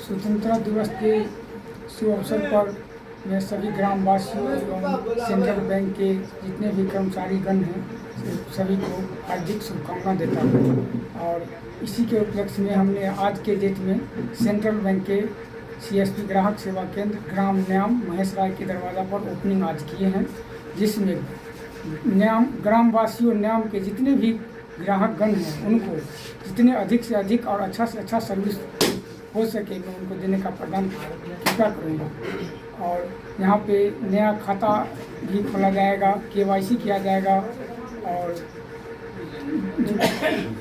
स्वतंत्रता दिवस के शुभ अवसर पर मैं सभी ग्रामवासियों एवं सेंट्रल बैंक के जितने भी कर्मचारीगण हैं सभी को हार्दिक शुभकामना देता हूँ। और इसी के उपलक्ष्य में हमने आज के डेट में सेंट्रल बैंक के CSP ग्राहक सेवा केंद्र ग्राम न्याम महेश राय के दरवाज़ा पर ओपनिंग आज किए हैं, जिसमें न्याम ग्रामवासियों न्याम के जितने भी ग्राहकगण हैं उनको जितने अधिक से अधिक और अच्छा से अच्छा सर्विस हो सके मैं उनको देने का प्रदान कृपा करूँगा। और यहाँ पे नया खाता भी खोला जाएगा, KYC किया जाएगा और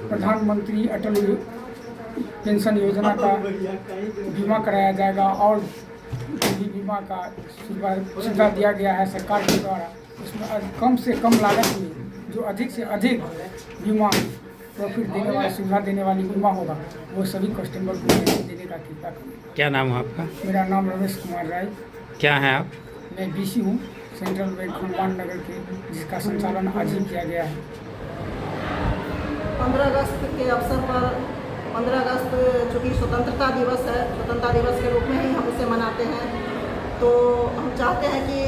प्रधानमंत्री अटल पेंशन योजना का बीमा कराया जाएगा और जो भी बीमा का सुविधा दिया गया है सरकार के द्वारा, उसमें कम से कम लागत में जो अधिक से अधिक बीमा प्रॉफिट देने वाला सुविधा देने वाली बीमा होगा वो सभी कस्टमर को देने का कृपा करें। क्या नाम है आपका? मेरा नाम रमेश कुमार राय। क्या है आप? मैं BC हूँ सेंट्रल बैंक हनुमान नगर के, जिसका संचालन आज ही किया गया है। 15 अगस्त के अवसर पर 15 अगस्त चूँकि स्वतंत्रता दिवस है, स्वतंत्रता दिवस के रूप में ही हम इसे मनाते हैं। तो हम चाहते हैं कि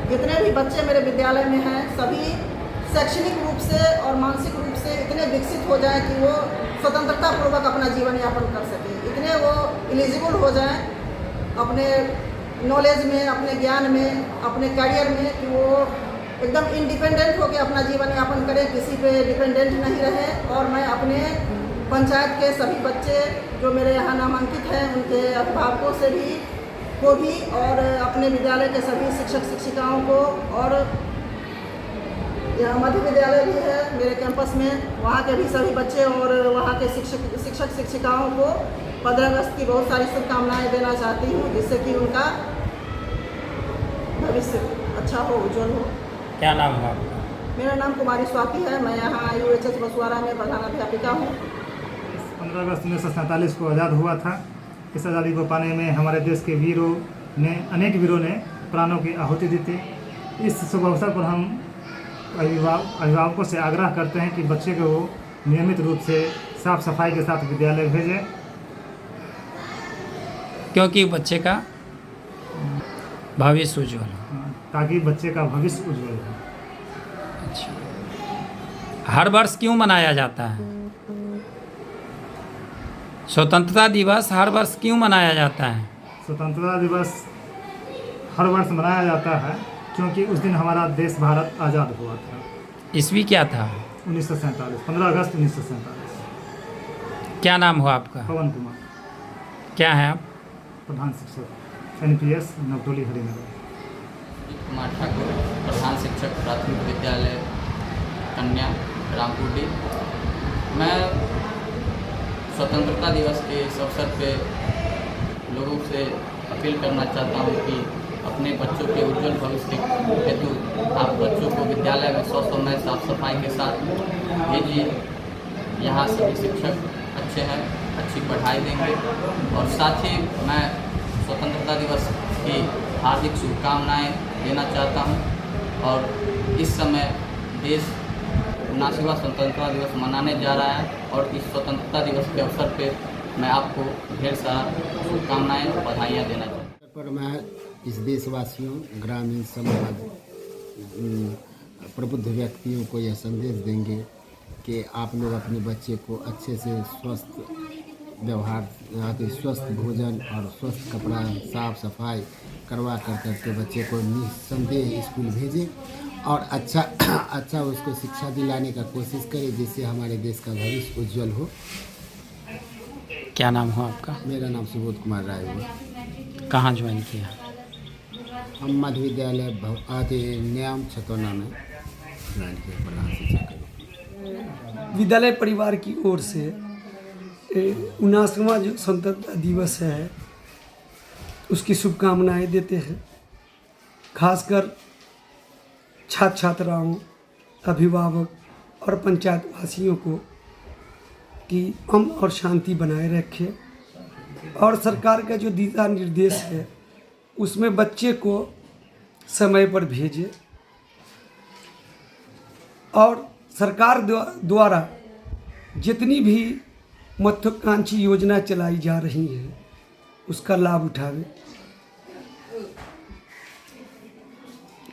जितने भी बच्चे मेरे विद्यालय में हैं सभी शैक्षणिक रूप से और मानसिक रूप से इतने विकसित हो जाएं कि वो स्वतंत्रता पूर्वक अपना जीवन यापन कर सकें, इतने वो एलिजिबल हो जाएं अपने नॉलेज में, अपने ज्ञान में, अपने करियर में कि वो एकदम इंडिपेंडेंट होकर अपना जीवन यापन करें, किसी पे डिपेंडेंट नहीं रहे। और मैं अपने पंचायत के सभी बच्चे जो मेरे यहाँ नामांकित हैं उनके अभिभावकों से भी और अपने विद्यालय के सभी शिक्षक शिक्षिकाओं को, और यहाँ मध्य विद्यालय भी है मेरे कैंपस में, वहाँ के भी सभी बच्चे और वहाँ के शिक्षक शिक्षिकाओं को 15 अगस्त की बहुत सारी शुभकामनाएं देना चाहती हूँ, जिससे कि उनका भविष्य अच्छा हो, उज्जवल हो। क्या नाम है आपका? मेरा नाम कुमारी स्वाति है। मैं यहाँ UHS बसवाड़ा में प्रधानाध्यापिका हूँ। 15 अगस्त 1947 को आज़ाद हुआ था। इस आज़ादी को पाने में हमारे देश के अनेक वीरों ने प्राणों की आहुति दी थी। इस शुभ अवसर पर हम अभिभावकों से आग्रह करते हैं कि बच्चे को वो नियमित रूप से साफ सफाई के साथ विद्यालय भेजें, क्योंकि बच्चे का भविष्य उज्ज्वल हो, ताकि बच्चे का भविष्य उज्ज्वल हो। अच्छा, हर वर्ष क्यों मनाया जाता है? स्वतंत्रता दिवस हर वर्ष क्यों मनाया जाता है? स्वतंत्रता दिवस हर वर्ष मनाया जाता है क्योंकि उस दिन हमारा देश भारत आज़ाद हुआ था। ईस्वी क्या था? 1947, 15 अगस्त 1947। क्या नाम हुआ आपका? पवन कुमार। क्या है आप? प्रधान शिक्षक NPS नवटोली हरिनगर। कुमार ठाकुर, प्रधान शिक्षक प्राथमिक विद्यालय कन्या रामपुरडी। मैं स्वतंत्रता दिवस के इस अवसर पे लोगों से अपील करना चाहता हूँ कि अपने बच्चों के उज्जवल भविष्य हेतु आप बच्चों को विद्यालय में समय साफ सफाई के साथ भेजिए। यहाँ सभी शिक्षक अच्छे हैं, अच्छी पढ़ाई देंगे। और साथ ही मैं स्वतंत्रता दिवस की हार्दिक शुभकामनाएं देना चाहता हूं। और इस समय देश 79वां स्वतंत्रता दिवस मनाने जा रहा है और इस स्वतंत्रता दिवस के अवसर पे मैं आपको ढेर सारा शुभकामनाएं और बधाइयाँ देना चाहता हूँ। पर मैं इस देशवासियों, ग्रामीण समाज, प्रबुद्ध व्यक्तियों को यह संदेश देंगे कि आप लोग अपने बच्चे को अच्छे से स्वस्थ व्यवहार, स्वस्थ भोजन और स्वस्थ कपड़ा, साफ सफाई करवा करके बच्चे को निस्संदेह स्कूल भेजें और अच्छा उसको शिक्षा दिलाने का कोशिश करें, जिससे हमारे देश का भविष्य उज्जवल हो। क्या नाम हुआ आपका? मेरा नाम सुबोध कुमार राय हुआ। कहाँ ज्वाइन किया? हम मध्य विद्यालय न्याम छतौना में ज्वाइन किया, प्रधान शिक्षक। विद्यालय परिवार की ओर से 79वां जो स्वतंत्रता दिवस है उसकी शुभकामनाएं देते हैं। खासकर छात्र छात्राओं, अभिभावक और पंचायत वासियों को कि अमन और शांति बनाए रखे और सरकार का जो दिशा निर्देश है उसमें बच्चे को समय पर भेजे और सरकार द्वारा जितनी भी महत्वाकांक्षी योजना चलाई जा रही हैं उसका लाभ उठावे।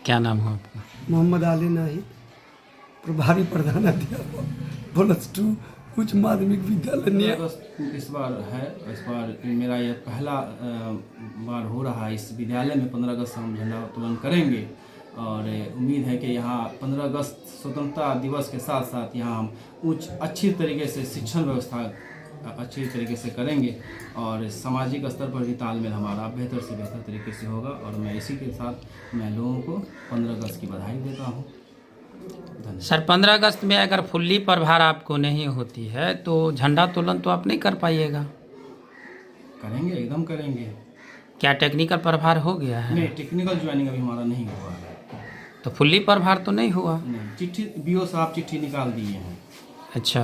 क्या नाम हो आपका? मोहम्मद आली नाहिद, प्रभारी प्रधानाध्यापक +2 उच्च माध्यमिक विद्यालय निया। अगस्त इस बार है, इस बार मेरा यह पहला बार हो रहा है इस विद्यालय में। 15 अगस्त हम झंडा उत्तोलन करेंगे और उम्मीद है कि यहाँ 15 अगस्त स्वतंत्रता दिवस के साथ साथ यहाँ हम अच्छी तरीके से शिक्षण व्यवस्था अच्छी तरीके से करेंगे और सामाजिक स्तर पर भी तालमेल हमारा बेहतर से बेहतर तरीके से होगा। और मैं इसी के साथ मैं लोगों को 15 अगस्त की बधाई देता हूँ। धन्यवाद। सर 15 अगस्त में अगर फुल्ली प्रभार आपको नहीं होती है तो झंडा तोलन तो आप नहीं कर पाइएगा। करेंगे, एकदम करेंगे। क्या टेक्निकल प्रभार हो गया है? नहीं, टेक्निकल ज्वाइनिंग अभी हमारा नहीं हुआ है। तो फुल्ली प्रभार तो नहीं हुआ। नहीं, चिट्ठी बीओ साहब चिट्ठी निकाल दिए हैं। अच्छा,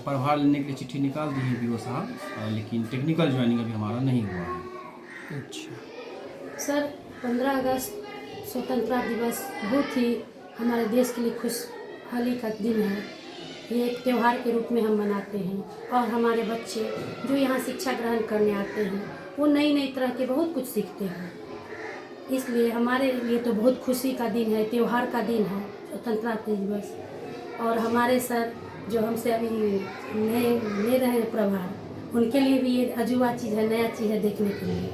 प्रभार लेने के लिए चिट्ठी निकाल दी है बीओ साहब, लेकिन टेक्निकल ज्वाइनिंग अभी हमारा नहीं हुआ है। अच्छा सर 15 अगस्त स्वतंत्रता दिवस बहुत ही हमारे देश के लिए खुशहाली का दिन है। ये एक त्यौहार के रूप में हम मनाते हैं और हमारे बच्चे जो यहाँ शिक्षा ग्रहण करने आते हैं वो नई नई तरह के बहुत कुछ सीखते हैं। इसलिए हमारे लिए तो बहुत खुशी का दिन है, त्यौहार का दिन है स्वतंत्रता दिवस। और हमारे सर जो हमसे अभी ले रहे हैं प्रभार, उनके लिए भी ये अजूबा चीज़ है, नया चीज़ है देखने के लिए।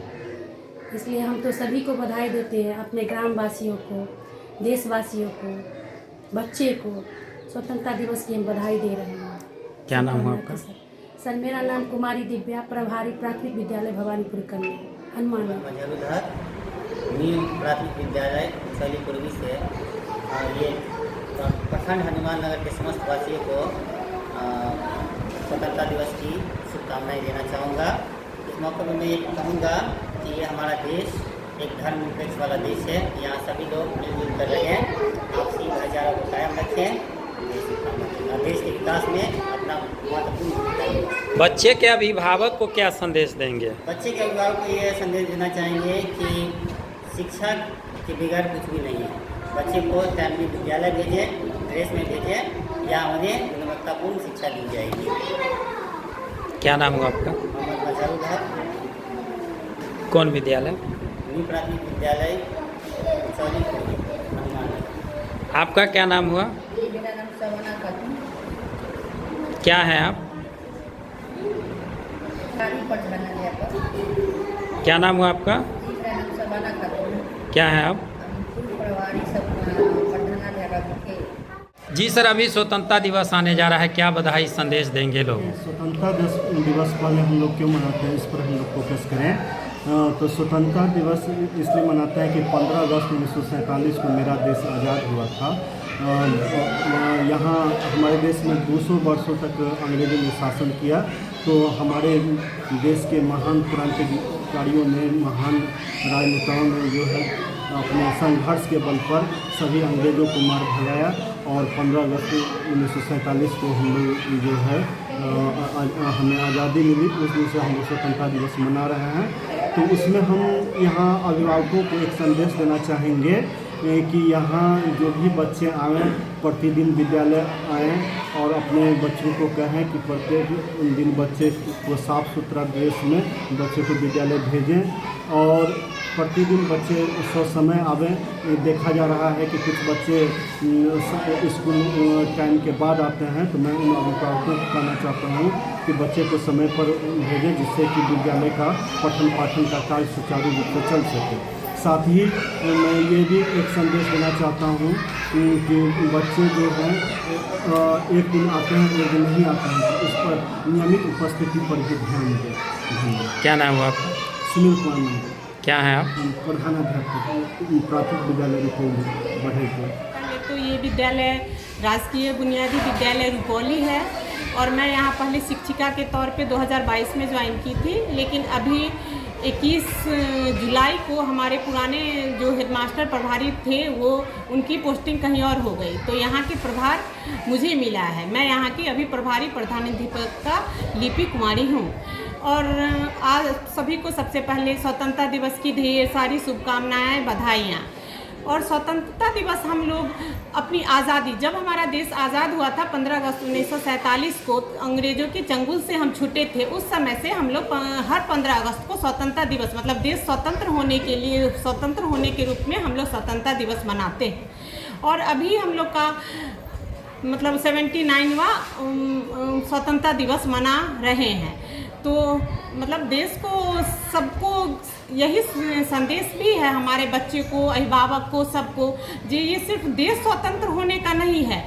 इसलिए हम तो सभी को बधाई देते हैं, अपने ग्रामवासियों को, देशवासियों को, बच्चे को स्वतंत्रता दिवस की हम बधाई दे रहे हैं। क्या नाम है आपका? सर मेरा नाम कुमारी दिव्या, प्रभारी प्राथमिक विद्यालय भवानीपुर कन्या हनुमान। मजरूधर नील प्राथमिक विद्यालय शैली पूर्वी से ये प्रखंड हनुमान नगर के समस्त वासियों को स्वतंत्रता दिवस की शुभकामनाएं देना चाहूँगा। इस मौके पर मैं ये कहूँगा कि ये हमारा देश एक धर्मनिरपेक्ष वाला देश है। यहाँ सभी लोग मिलजुल कर रहे हैं, आपसी भाईचारा को कायम रखें, देश के विकास में अपना महत्वपूर्ण भूमिका निभाएं। बच्चे के अभिभावक को क्या संदेश देंगे? बच्चे के अभिभावक को ये संदेश देना चाहेंगे कि शिक्षा के बगैर कुछ भी नहीं है। बच्चे को टाइमली विद्यालय भेजें, ड्रेस में भेजें, या उन्हें गुणवत्तापूर्ण शिक्षा दी जाएगी। क्या नाम हुआ आपका? मोहम्मद मजरूधर, कौन विद्यालय? नील प्राथमिक विद्यालय शैली पूर्वी हनुमान। आपका क्या नाम हुआ? मेरा नाम सवना खातून, क्या है आप? प्रधानाध्यापक। क्या नाम हुआ आपका? मेरा नाम सवना खातून, क्या है आप? प्रभारी सब प्रधानाध्यापक के। जी सर, अभी स्वतंत्रता दिवस आने जा रहा है, क्या बधाई संदेश देंगे लोग? स्वतंत्रता दिवस पहले हम लोग क्यों मनाते हैं, इस पर हम लोग फोकस करें। तो स्वतंत्रता दिवस इसलिए मनाते हैं कि 15 अगस्त 1947 को मेरा देश आज़ाद हुआ था। यहाँ हमारे देश में 200 वर्षों तक अंग्रेजों ने शासन किया, तो हमारे देश के महान क्रांतिकारियों ने, महान राजनेताओं ने जो है अपने संघर्ष के बल पर सभी अंग्रेजों को मार भगाया और 15 अगस्त 1947 को हम लोग जो है हमें आज़ादी मिली। उस दिन से हम लोग स्वतंत्रता दिवस मना रहे हैं। तो उसमें हम यहाँ अभिभावकों को एक संदेश देना चाहेंगे कि यहाँ जो भी बच्चे आएँ, प्रतिदिन विद्यालय आएँ और अपने बच्चों को कहें कि प्रत्येक दिन बच्चे को साफ़ सुथरा ड्रेस में बच्चे को विद्यालय भेजें और प्रतिदिन बच्चे समय आवें। देखा जा रहा है कि कुछ बच्चे स्कूल टाइम के बाद आते हैं, तो मैं उन अभिभावकों को कहना चाहता हूँ कि बच्चे को समय पर भेजें, जिससे कि विद्यालय का पठन पाठन का कार्य सुचारू रूप से चल सके। साथ ही मैं ये भी एक संदेश देना चाहता हूँ कि बच्चे जो हैं एक दिन आते हैं, एक दिन नहीं आते हैं, तो इस पर नियमित उपस्थिति पर भी ध्यान दें। क्या नाम हुआ आपका? सुनील कुमार। क्या है आप? प्रधानाध्यापक प्राथमिक विद्यालय रुपौली बढ़ेपुर। तो ये विद्यालय राजकीय बुनियादी विद्यालय रुपौली है और मैं यहाँ पहले शिक्षिका के तौर पे 2022 में ज्वाइन की थी, लेकिन अभी 21 जुलाई को हमारे पुराने जो हेडमास्टर प्रभारी थे वो उनकी पोस्टिंग कहीं और हो गई, तो यहाँ के प्रभार मुझे मिला है। मैं यहाँ की अभी प्रभारी प्रधानाध्यापिका लिपि कुमारी हूँ और आज सभी को सबसे पहले स्वतंत्रता दिवस की ढेर सारी शुभकामनाएं, बधाइयाँ। और स्वतंत्रता दिवस हम लोग अपनी आज़ादी, जब हमारा देश आज़ाद हुआ था 15 अगस्त 1947 को अंग्रेज़ों के चंगुल से हम छूटे थे, उस समय से हम लोग हर 15 अगस्त को स्वतंत्रता दिवस, मतलब देश स्वतंत्र होने के लिए, स्वतंत्र होने के रूप में हम लोग स्वतंत्रता दिवस मनाते हैं। और अभी हम लोग का मतलब 79वां स्वतंत्रता दिवस मना रहे हैं। तो मतलब देश को, सबको यही संदेश भी है, हमारे बच्चे को, अभिभावक को, सबको, ये सिर्फ देश स्वतंत्र होने का नहीं है,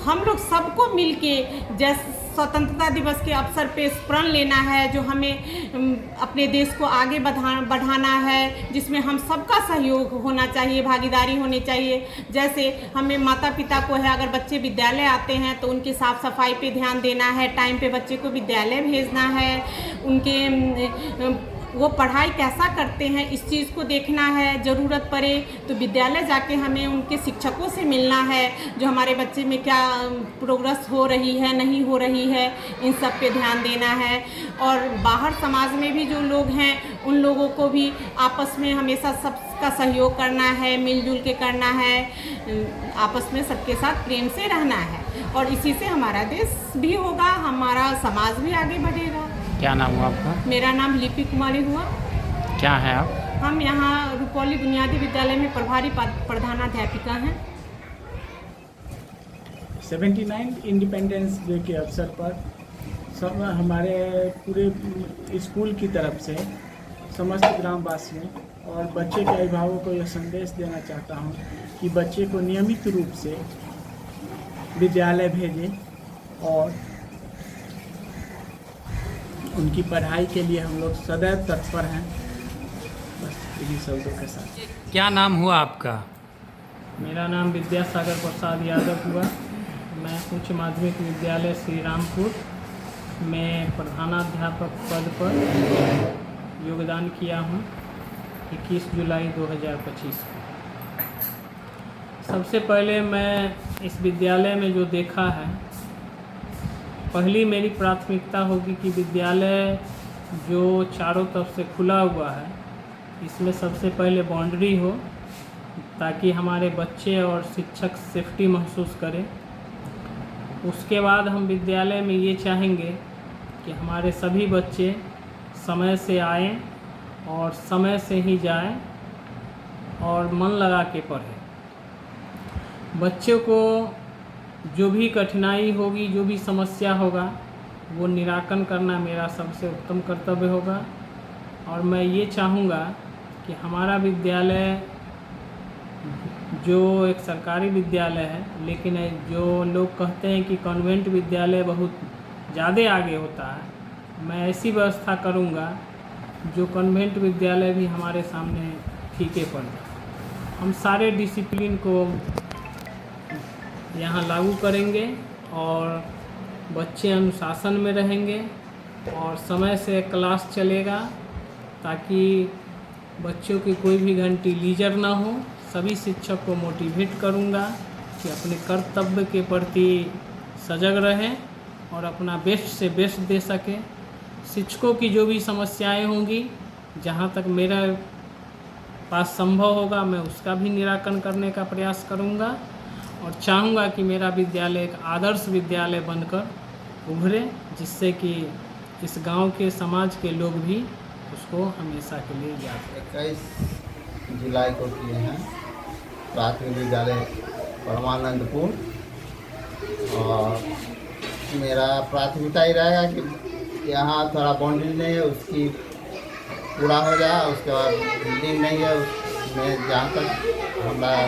हम लोग सबको मिलके जैसे स्वतंत्रता दिवस के अवसर पे प्रण लेना है, जो हमें अपने देश को आगे बढ़ाना है, जिसमें हम सबका सहयोग होना चाहिए, भागीदारी होनी चाहिए। जैसे हमें माता पिता को है, अगर बच्चे विद्यालय आते हैं तो उनकी साफ़ सफाई पे ध्यान देना है, टाइम पे बच्चे को विद्यालय भेजना है, उनके वो पढ़ाई कैसा करते हैं इस चीज़ को देखना है, ज़रूरत पड़े तो विद्यालय जाके हमें उनके शिक्षकों से मिलना है, जो हमारे बच्चे में क्या प्रोग्रेस हो रही है, नहीं हो रही है, इन सब पे ध्यान देना है। और बाहर समाज में भी जो लोग हैं उन लोगों को भी आपस में हमेशा सबका सहयोग करना है, मिलजुल के करना है, आपस में सबके साथ प्रेम से रहना है, और इसी से हमारा देश भी होगा, हमारा समाज भी आगे बढ़ेगा। क्या नाम हुआ आपका? मेरा नाम लिपि कुमारी हुआ। क्या है आप? हम यहाँ रुपौली बुनियादी विद्यालय में प्रभारी प्रधानाध्यापिका हैं। 79 इंडिपेंडेंस डे के अवसर पर सब हमारे पूरे स्कूल की तरफ से समस्त ग्रामवासियों और बच्चे के अभिभावकों को यह संदेश देना चाहता हूँ कि बच्चे को नियमित रूप से विद्यालय भेजें और उनकी पढ़ाई के लिए हम लोग सदैव तत्पर हैं। बस इन्हीं शब्दों के साथ। क्या नाम हुआ आपका? मेरा नाम विद्यासागर प्रसाद यादव हुआ। मैं उच्च माध्यमिक विद्यालय श्री रामपुर में प्रधानाध्यापक पद पर योगदान किया हूँ 21 जुलाई 2025 को। सबसे पहले मैं इस विद्यालय में जो देखा है, पहली मेरी प्राथमिकता होगी कि विद्यालय जो चारों तरफ से खुला हुआ है, इसमें सबसे पहले बाउंड्री हो, ताकि हमारे बच्चे और शिक्षक सेफ्टी महसूस करें। उसके बाद हम विद्यालय में ये चाहेंगे कि हमारे सभी बच्चे समय से आएं और समय से ही जाएं और मन लगा के पढ़ें। बच्चों को जो भी कठिनाई होगी, जो भी समस्या होगा, वो निराकरण करना मेरा सबसे उत्तम कर्तव्य होगा। और मैं ये चाहूँगा कि हमारा विद्यालय जो एक सरकारी विद्यालय है, लेकिन जो लोग कहते हैं कि कॉन्वेंट विद्यालय बहुत ज़्यादा आगे होता है, मैं ऐसी व्यवस्था करूँगा जो कॉन्वेंट विद्यालय भी हमारे सामने फीके पड़ जाए। हम सारे डिसिप्लिन को यहाँ लागू करेंगे और बच्चे अनुशासन में रहेंगे और समय से क्लास चलेगा, ताकि बच्चों की कोई भी घंटी लीजर ना हो। सभी शिक्षक को मोटिवेट करूँगा कि अपने कर्तव्य के प्रति सजग रहें और अपना बेस्ट से बेस्ट दे सकें। शिक्षकों की जो भी समस्याएं होंगी, जहाँ तक मेरा पास संभव होगा, मैं उसका भी निराकरण करने का प्रयास करूँगा और चाहूँगा कि मेरा विद्यालय एक आदर्श विद्यालय बनकर उभरे, जिससे कि इस गांव के समाज के लोग भी उसको हमेशा के लिए याद करें। 21 जुलाई को किए हैं प्राथमिक विद्यालय परमानंदपुर, और मेरा प्राथमिकता ही रहेगा कि यहाँ थोड़ा बाउंड्री नहीं है, उसकी पूरा हो जाए। उसके बाद बिल्डिंग नहीं है, उसमें जहाँ तक हमारा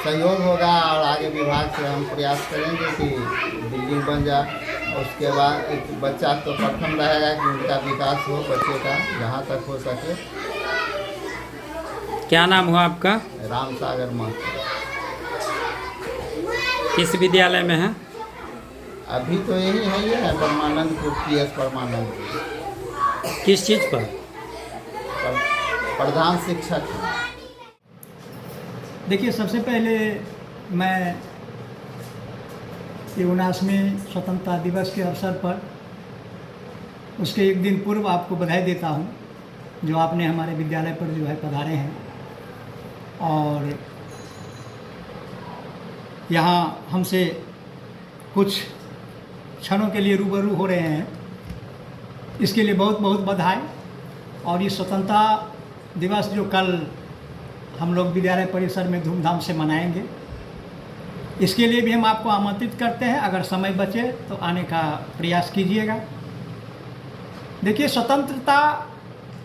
सहयोग होगा और आगे विभाग से हम प्रयास करेंगे कि बिल्डिंग बन जाए। उसके बाद एक बच्चा तो प्रथम रहेगा कि उनका विकास हो, बच्चे का जहाँ तक हो सके। क्या नाम हुआ आपका? राम सागर महतो। किस विद्यालय में है? अभी तो यही है परमानंदपुर, PS परमानंदपुर। किस चीज़ पर? प्रधान शिक्षक। देखिए, सबसे पहले मैं 79वें स्वतंत्रता दिवस के अवसर पर उसके एक दिन पूर्व आपको बधाई देता हूं, जो आपने हमारे विद्यालय पर जो है पधारे हैं। और यहाँ हमसे कुछ क्षणों के लिए रूबरू हो रहे हैं, इसके लिए बहुत बहुत बधाई। और ये स्वतंत्रता दिवस जो कल हम लोग विद्यालय परिसर में धूमधाम से मनाएंगे, इसके लिए भी हम आपको आमंत्रित करते हैं। अगर समय बचे तो आने का प्रयास कीजिएगा। देखिए, स्वतंत्रता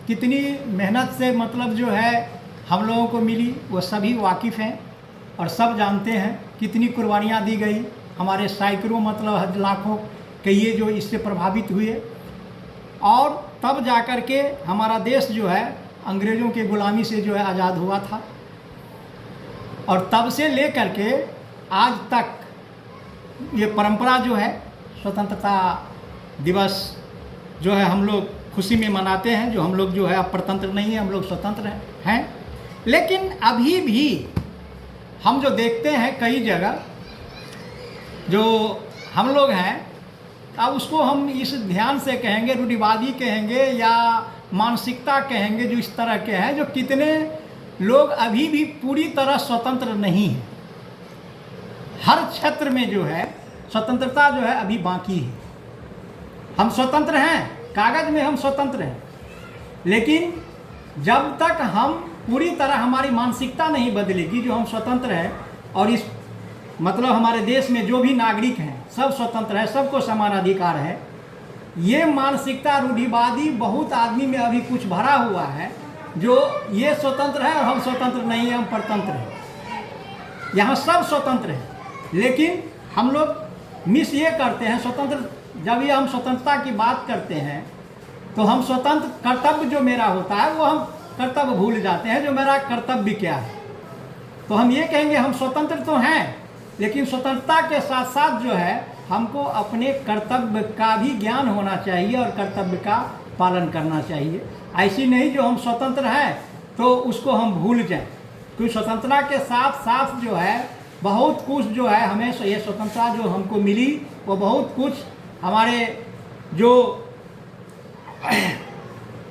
कितनी मेहनत से मतलब जो है हम लोगों को मिली, वो सभी वाकिफ़ हैं और सब जानते हैं। कितनी कुर्बानियाँ दी गई, हमारे सैकड़ों मतलब लाखों के ये जो इससे प्रभावित हुए, और तब जा कर के हमारा देश जो है अंग्रेज़ों के ग़ुलामी से जो है आज़ाद हुआ था। और तब से ले कर के आज तक ये परंपरा जो है स्वतंत्रता दिवस जो है हम लोग खुशी में मनाते हैं। जो हम लोग जो है अब परतंत्र नहीं है, हम लोग स्वतंत्र हैं। लेकिन अभी भी हम जो देखते हैं कई जगह जो हम लोग हैं, अब उसको हम इस ध्यान से कहेंगे, रूढ़िवादी कहेंगे या मानसिकता कहेंगे, जो इस तरह के हैं, जो कितने लोग अभी भी पूरी तरह स्वतंत्र नहीं हैं। हर क्षेत्र में जो है स्वतंत्रता जो है अभी बाकी है। हम स्वतंत्र हैं, कागज़ में हम स्वतंत्र हैं, लेकिन जब तक हम पूरी तरह हमारी मानसिकता नहीं बदलेगी जो हम स्वतंत्र हैं, और इस मतलब हमारे देश में जो भी नागरिक हैं सब स्वतंत्र है, सबको समान अधिकार है, ये मानसिकता रूढ़िवादी बहुत आदमी में अभी कुछ भरा हुआ है, जो ये स्वतंत्र है और हम स्वतंत्र नहीं हैं, हम परतंत्र हैं। यहाँ सब स्वतंत्र हैं, लेकिन हम लोग मिस ये करते हैं स्वतंत्र। जब ये हम स्वतंत्रता की बात करते हैं तो हम स्वतंत्र कर्तव्य जो मेरा होता है वो हम कर्तव्य भूल जाते हैं, जो मेरा कर्तव्य क्या है। तो हम ये कहेंगे हम स्वतंत्र तो हैं, लेकिन स्वतंत्रता के साथ साथ जो है हमको अपने कर्तव्य का भी ज्ञान होना चाहिए और कर्तव्य का पालन करना चाहिए। ऐसी नहीं जो हम स्वतंत्र हैं तो उसको हम भूल जाएं। क्योंकि स्वतंत्रता के साथ साथ जो है बहुत कुछ जो है हमें ये स्वतंत्रता जो हमको मिली वो बहुत कुछ हमारे जो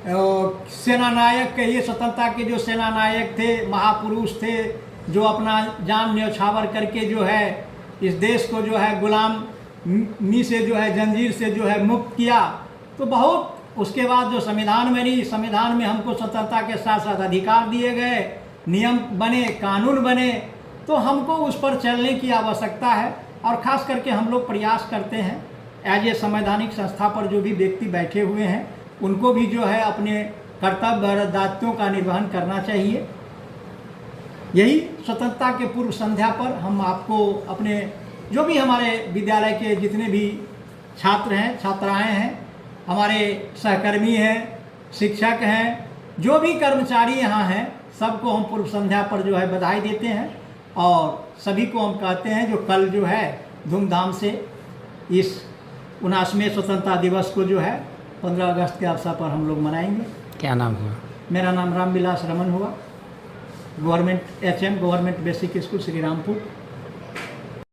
सेनानायक के, ये स्वतंत्रता के जो सेनानायक थे, महापुरुष थे, जो अपना जान न्यौछावर करके जो है इस देश को जो है गुलामी से जो है जंजीर से जो है मुक्त किया, तो बहुत उसके बाद जो संविधान बनी, संविधान में हमको स्वतंत्रता के साथ साथ अधिकार दिए गए, नियम बने, कानून बने, तो हमको उस पर चलने की आवश्यकता है। और ख़ास करके हम लोग प्रयास करते हैं एज ए संवैधानिक संस्था पर जो भी व्यक्ति बैठे हुए हैं उनको भी जो है अपने कर्तव्य और दायित्वों का निर्वहन करना चाहिए। यही स्वतंत्रता के पूर्व संध्या पर हम आपको अपने जो भी हमारे विद्यालय के जितने भी छात्र हैं, छात्राएं हैं, हमारे सहकर्मी हैं, शिक्षक हैं, जो भी कर्मचारी यहाँ हैं, सबको हम पूर्व संध्या पर जो है बधाई देते हैं। और सभी को हम कहते हैं जो कल जो है धूमधाम से इस 79वें स्वतंत्रता दिवस को जो है 15 अगस्त के अवसर पर हम लोग मनाएंगे। क्या नाम हुआ? मेरा नाम रामविलास रमन हुआ, government HM government basic school Shri Rampur.